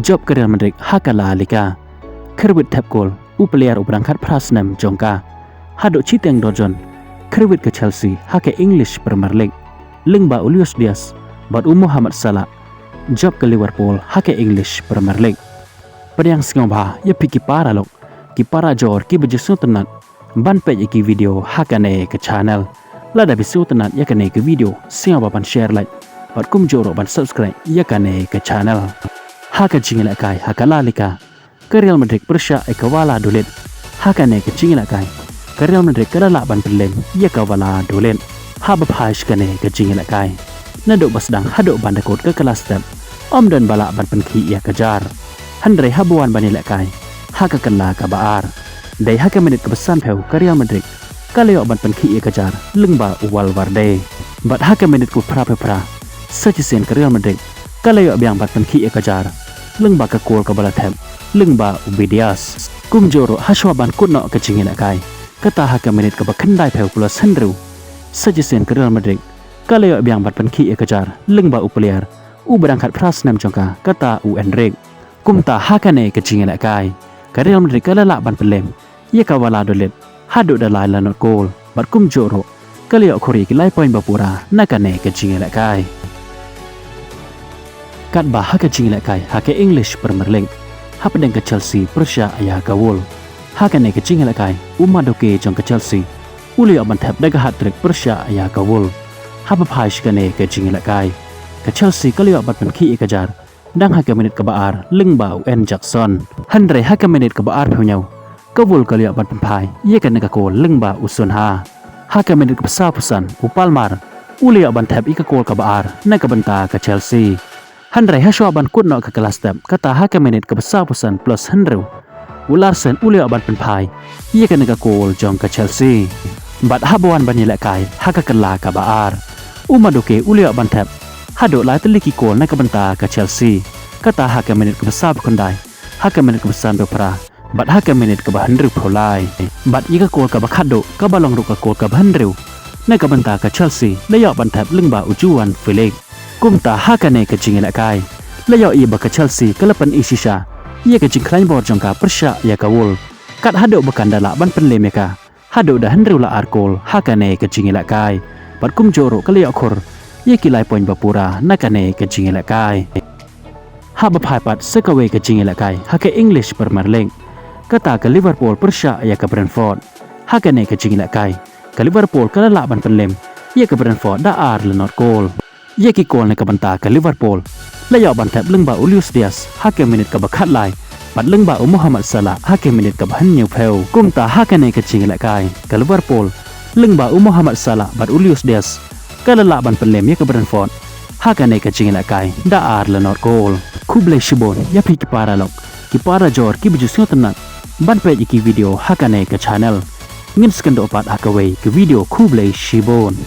Job ke Real Madrid haka La Liga. Kerwit tap gol player berangkat prasnem jongka. Hado citeng dojon. Kerwit ke Chelsea haka English Premier League. Lingba Luis Diaz bat Muhammad Salah. Job ke Liverpool haka English Premier League. Pada yang singobha ya piki para lok. Ki para jor ki bejesu tenat. Ban page ki video haka ne ke channel. Lada bisu tenat ya kane ke video singobha ban share like. Bat kum joro ban subscribe ya kane ke channel. Haka jingila kai haka La Liga. Ke Real Madrid persya ekawala dolet. Haka ne ke jingila kai. Ke Real Madrid kala ban pelem ya kawala dolet. Haba phash kane ke jingila kai. Nadok basdang hadok ban dekot ke kelas step. Om dan balak ban penki ya kejar. Handre habuan banila kai. Haka kala ka baar. Dai haka menit kebesan peu ke Real Madrid. Kaleo ban penki ya kejar. Lengba Valverde. Bat haka menit ku pra. Sajisen ke Real Madrid. Kaleo biang ban penki ya kejar. Lengba ke kol ke balatem. Lengba Ubidias. Kumjoro haswa ban kutno ke jingila kai. Kata haka menit ke bakendai peu pula sendru. Sajisen ke Real Madrid. Kaleo biang bat penki ya kejar. Lengba player. Berangkat prasnem jongka kata Enrique. Kumta hakane ke jingila kai. Ke Real Madrid kalala ban pelem. Ia kawala dolet. Hado dalai lanot gol. Bat kumjoro. Kaleo kori ki lai poin bapura nakane ke jingila kai. Kat bah haka jingila kai haka English Premier League. Hapedeng ke Chelsea persya ayah gawul. Hakane ke jingila kai umadoke jong ke Chelsea. Uli aban tap daga hat-trick persya ayah gawul. Hapa phash kane ke jingila kai. Ke Chelsea kalio bat penki ikajar. Dang haka menit ke baar Lingba Jackson. Handre haka menit ke baar punyau. Kawul kalio bat penpai. Ia kane ke kol Lingba Usunha. Haka menit ke besar pusan Palmar. Uli aban tap ika kol ke baar na ke benta ke Chelsea. Handre haswa ban kutno ke kelas step kata haka menit ke besar pusan plus Handrew. Ularsen uli aban penpai. Ia kane ke kol jong ke Chelsea. Bat habuan banila kai haka kala ke baar. Umadoke uli aban tap. Hado lai teliki kol na ke benta ke Chelsea. Kata haka menit ke besar kondai. Haka menit ke besar berpera. Bat haka menit ke Handrew polai. Bat ika kol ke bakado ke balong ruka kol ke Handrew. Na ke benta ke Chelsea. Layak ban tap Lingba Ujuan Felix. Kumta haka ne ke jingila kai. Layak ia ke Chelsea ke lepan isisha. Ia ke jing klain bor jongka persya ya kawul. Kat hado bekandala ban penlem ya. Hado dah Handrew la arkol haka ne ke jingila kai. Bat kum joro ke layak khur. Ia kilai poin bapura nakane ke jingila kai. Haba phaipat sekawe ke jingila kai haka English Premier League. Kata ke Liverpool persya ya ke Brentford. Haka ne ke jingila kai. Ke Liverpool ke lalak ban penlem. Ia ke Brentford da ar lenot gol. Ia ki gol ne ke benta ke Liverpool. Layak ban tap Lengba Luis Diaz haka menit ke bakat lai. Bat Lengba Muhammad Salah haka menit ke bahan new peu. Kumta haka ne ke jingila kai. Ke Liverpool. Lengba Muhammad Salah bat Luis Diaz. Kalala ban pelem ya ke Brentford. Haka ne ke jingila kai. Da ar lenot gol. Kublai Shibon ya pi ki para lok. Ki para jor ki bejusnya tenat. Ban page ki video haka ne ke channel. Ngin skendo opat haka ke video Kublai Shibon.